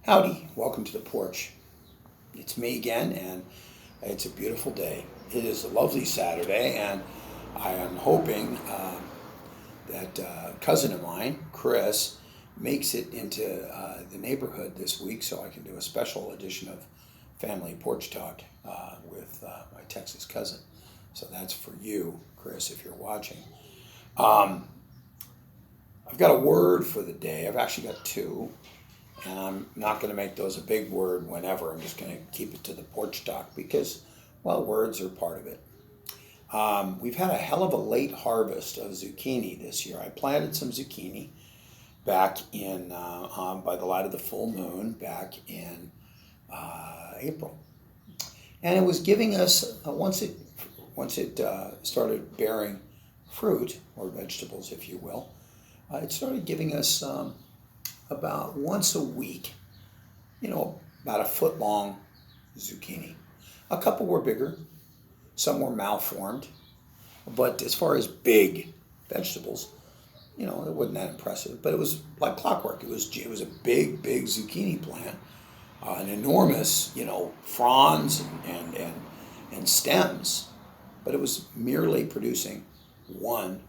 Howdy, welcome to the porch. It's me again, and it's a beautiful day. It is a lovely Saturday, and I am hoping that a cousin of mine, Chris, makes it into the neighborhood this week so I can do a special edition of Family Porch Talk with my Texas cousin. So that's for you, Chris, if you're watching. Um, I've got a word for the day. I've actually got two. And I'm not going to make those a big word whenever. I'm just going to keep it to the porch talk because, well, words are part of it. We've had a hell of a late harvest of zucchini this year. I planted some zucchini back in, by the light of the full moon, back in April. And it was giving us, once it started bearing fruit, or vegetables, if you will, it started giving us about once a week, about a foot long zucchini. A couple were bigger, some were malformed, but as far as big vegetables, it wasn't that impressive. But it was like clockwork. It was a big zucchini plant, an enormous, fronds and stems, but it was merely producing one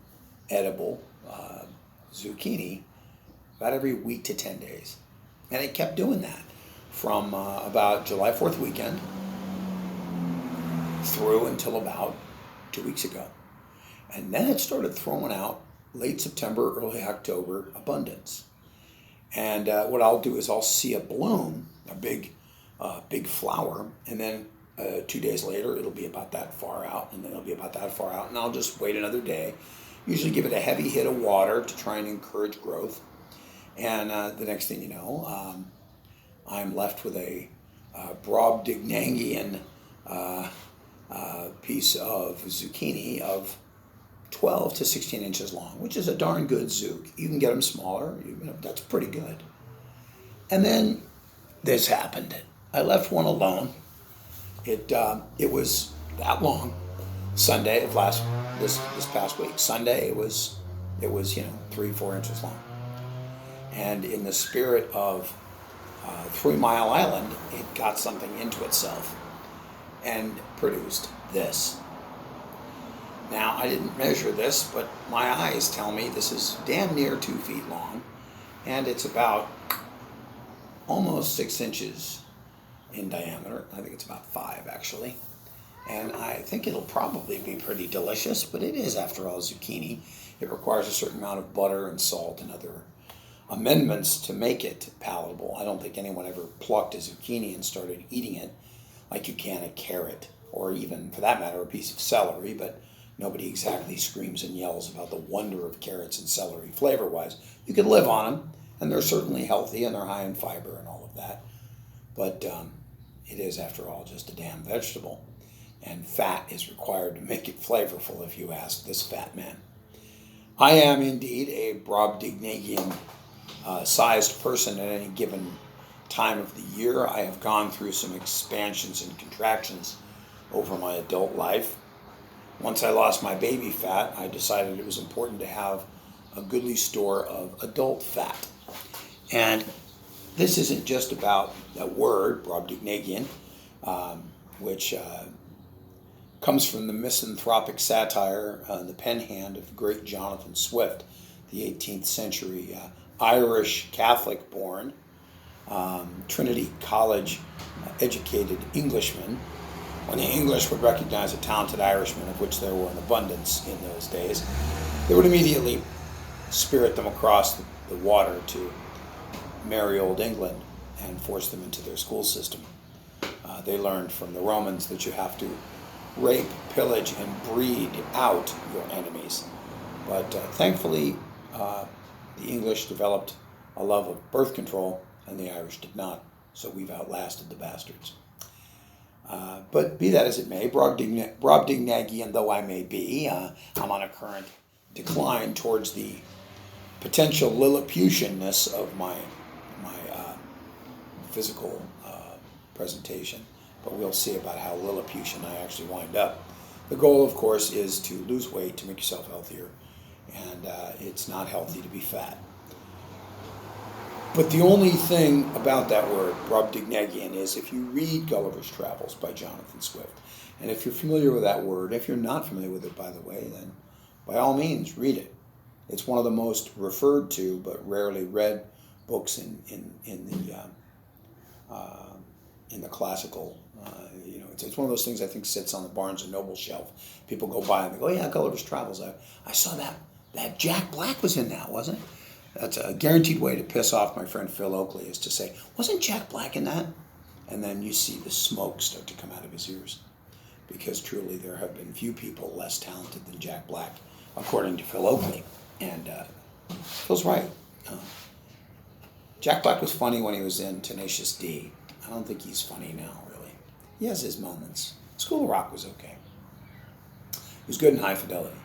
edible zucchini about every week to 10 days. And it kept doing that from about July 4th weekend through until about 2 weeks ago. And then it started throwing out late September, early October abundance. And what I'll do is I'll see a bloom, a big flower, and then 2 days later it'll be about that far out, and then it'll be about that far out, and I'll just wait another day. Usually give it a heavy hit of water to try and encourage growth. And the next thing you know, I'm left with a Brobdingnagian piece of zucchini of 12 to 16 inches long, which is a darn good zook. You can get them smaller. That's pretty good. And then this happened. I left one alone. It was that long. Sunday of this past week. Sunday it was 3-4 inches long. And in the spirit of 3 Mile Island, it got something into itself and produced this. Now, I didn't measure this, but my eyes tell me this is damn near 2 feet long, and it's about almost 6 inches in diameter. I think it's about 5, actually. And I think it'll probably be pretty delicious, but it is, after all, zucchini. It requires a certain amount of butter and salt and other amendments to make it palatable. I don't think anyone ever plucked a zucchini and started eating it like you can a carrot, or even, for that matter, a piece of celery, but nobody exactly screams and yells about the wonder of carrots and celery flavor-wise. You can live on them, and they're certainly healthy, and they're high in fiber and all of that. But it is, after all, just a damn vegetable. And fat is required to make it flavorful, if you ask this fat man. I am indeed a Brobdingnagian sized person at any given time of the year. I have gone through some expansions and contractions over my adult life. Once I lost my baby fat, I decided it was important to have a goodly store of adult fat. And this isn't just about that word, Brobdingnagian, which comes from the misanthropic satire in the pen hand of the great Jonathan Swift, the 18th century Irish Catholic-born, Trinity College educated Englishman. When the English would recognize a talented Irishman, of which there were an abundance in those days, they would immediately spirit them across the water to merry old England and force them into their school system. They learned from the Romans that you have to rape, pillage, and breed out your enemies. But thankfully, the English developed a love of birth control, and the Irish did not. So we've outlasted the bastards. But be that as it may, Brobdingnagian though I may be, I'm on a current decline towards the potential Lilliputianness of my physical presentation. But we'll see about how Lilliputian I actually wind up. The goal, of course, is to lose weight to make yourself healthier, and it's not healthy to be fat. But the only thing about that word, Brobdingnagian, is if you read Gulliver's Travels by Jonathan Swift, and if you're familiar with that word, if you're not familiar with it, by the way, then by all means, read it. It's one of the most referred to but rarely read books in the classical. It's one of those things I think sits on the Barnes and Noble shelf. People go by and they go, "Oh yeah, Gulliver's Travels. I saw that Jack Black was in that, wasn't it?" That's a guaranteed way to piss off my friend Phil Oakley, is to say, "Wasn't Jack Black in that?" And then you see the smoke start to come out of his ears, because truly there have been few people less talented than Jack Black, according to Phil Oakley. And Phil's right. Jack Black was funny when he was in Tenacious D. I don't think he's funny now, really. He has his moments. School of Rock was okay. He was good in High Fidelity.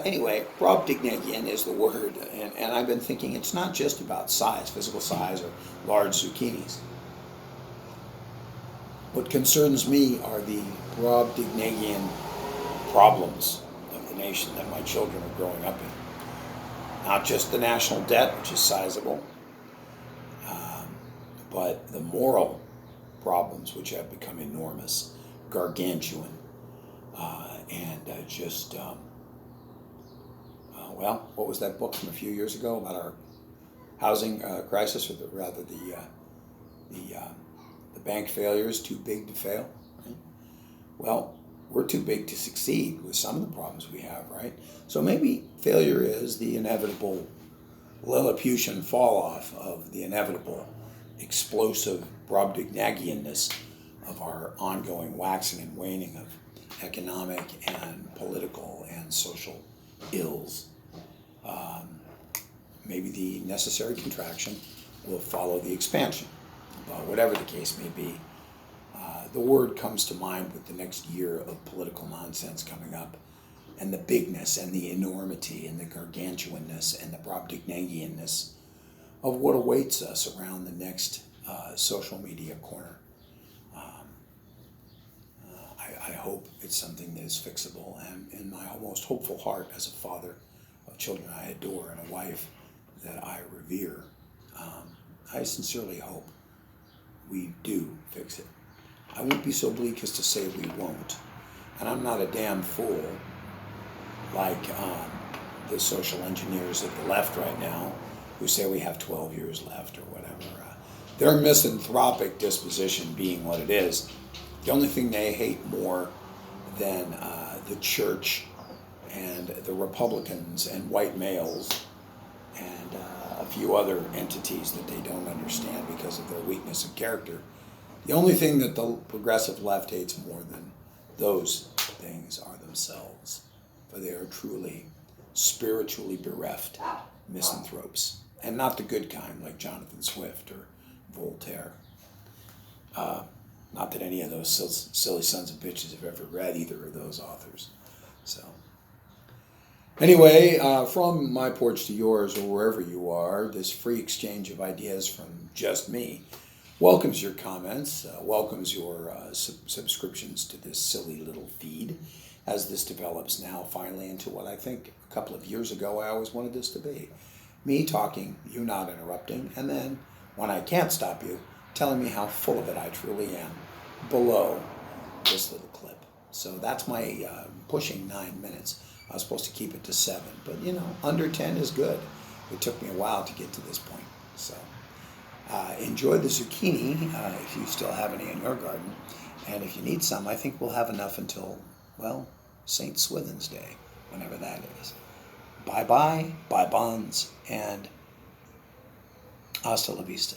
Anyway, Brobdingnagian is the word, and I've been thinking it's not just about size, physical size, or large zucchinis. What concerns me are the Brobdingnagian problems of the nation that my children are growing up in. Not just the national debt, which is sizable, but the moral problems, which have become enormous, gargantuan, what was that book from a few years ago about our housing crisis, or the bank failures, too big to fail, right? Well, we're too big to succeed with some of the problems we have, right? So maybe failure is the inevitable Lilliputian fall-off of the inevitable explosive Brobdingnagianness of our ongoing waxing and waning of economic and political and social ills. Maybe the necessary contraction will follow the expansion. But whatever the case may be, the word comes to mind with the next year of political nonsense coming up, and the bigness and the enormity and the gargantuanness and the Brobdingnagianness of what awaits us around the next social media corner. I hope it's something that is fixable, and in my most hopeful heart as a father of children I adore and a wife that I revere, I sincerely hope we do fix it. I won't be so bleak as to say we won't. And I'm not a damn fool like the social engineers at the left right now who say we have 12 years left or whatever. Their misanthropic disposition being what it is, the only thing they hate more than the church and the Republicans and white males and a few other entities that they don't understand because of their weakness of character. The only thing that the progressive left hates more than those things are themselves, for they are truly spiritually bereft misanthropes, and not the good kind like Jonathan Swift or Voltaire. Not that any of those silly sons of bitches have ever read either of those authors. So, anyway, from my porch to yours, or wherever you are, this free exchange of ideas from just me welcomes your comments, welcomes your subscriptions to this silly little feed, as this develops now finally into what I think a couple of years ago I always wanted this to be. Me talking, you not interrupting, and then, when I can't stop you, telling me how full of it I truly am below this little clip. So that's my pushing 9 minutes. I was supposed to keep it to 7, but under 10 is good. It took me a while to get to this point. So enjoy the zucchini if you still have any in your garden. And if you need some, I think we'll have enough until, St. Swithin's Day, whenever that is. Bye-bye, bye bonds, and hasta la vista.